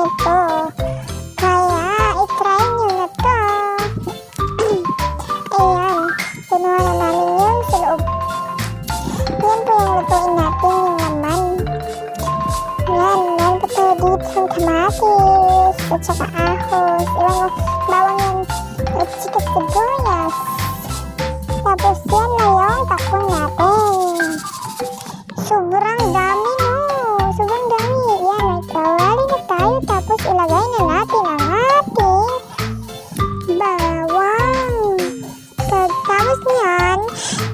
ito. Kaya, itry nyo na to. Ayan, kinuha na namin yung sa loob. Yan po yung lutuin natin, yung laman. Yan, meron pa tayo dito yung kamatis, at saka ahos. Iwan mo, bawang yan, at sika sibuyas. Tapos yan na yung takong natin. Sobrang dami, no? Sobrang dami. Yan, nagkawali na tayo. Tapos ilagay na natin ang ating bawang. Pagkatapos niyan,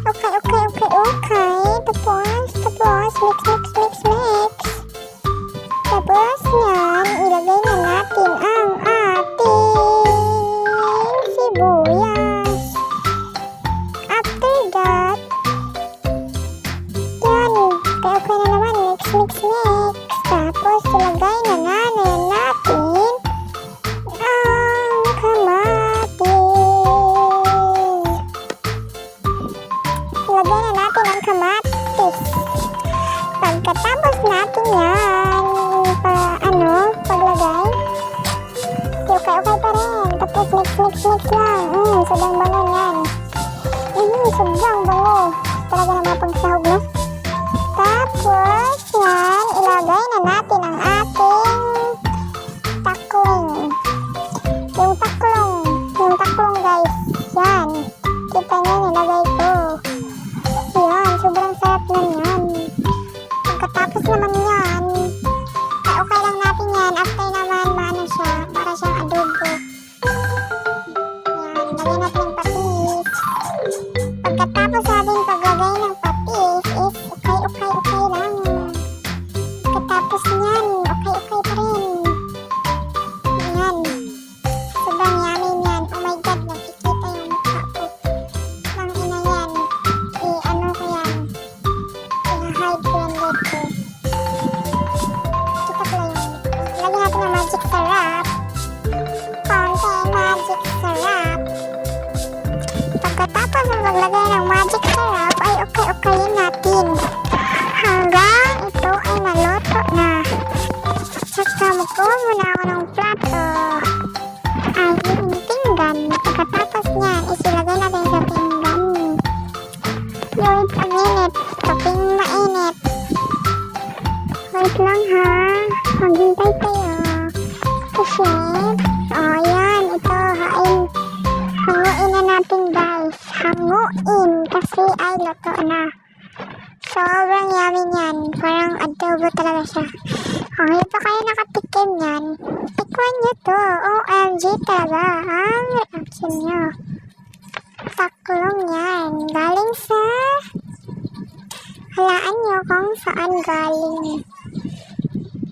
okay. Tapos, mix. Tapos niyan, ilagay na natin ang ating sibuyas. After that, yan, okay na naman, mix. Tapos, ilagay na natin ang kamatis. Ilagay na natin ang kamatis. Pagkatapos natin yan, paglagay, okay pa rin. Tapos, mix lang. Sobrang bango yan. Sobrang bango. Talaga naman pang sahog, no? Tapos, yan, ilagay na natin ang ating taklong. Yung taklong, guys. Yan. Kita nyo, nilagay ko. Yan, sobrang sarap na yan. Pagkatapos naman yan, okay lang natin yan. After naman, maano siya, para siyang adobo. Yan, lagyan natin ng patis. Pagkatapos natin paglagay ng patis is okay lang. Pagkatapos niyan, okay pa rin. Yan. Sobrang yummy yan. Oh my God, nakikita yung mukha ko. Ang ina yan. I-ano ko yan. I-hide ko yan dito. Kita ko lang yun. Lagyan natin ng magic sarap. Konting magic sarap. Pagkatapos ng maglagay ng magic sarap, ay okay natin. Hanggang ito ay maluto na. Saka magkuha muna ako ng plato. Ay, yung pinggan. Pagkatapos niyan, isilagay natin sa pinggan. Yung pag-init, kaping mainit. Wait lang ha. Maghintay kayo. Kasi, yan, ito, hanguin na natin guys. Hanguin kasi ay luto na. Sobrang yummy yan. Parang adobo talaga siya. Kung hindi pa kayo nakatikim yan, tikman nyo to. OMG talaga ang reaction nyo. Taklong yan. Galing sa... Halaan nyo kung saan galing.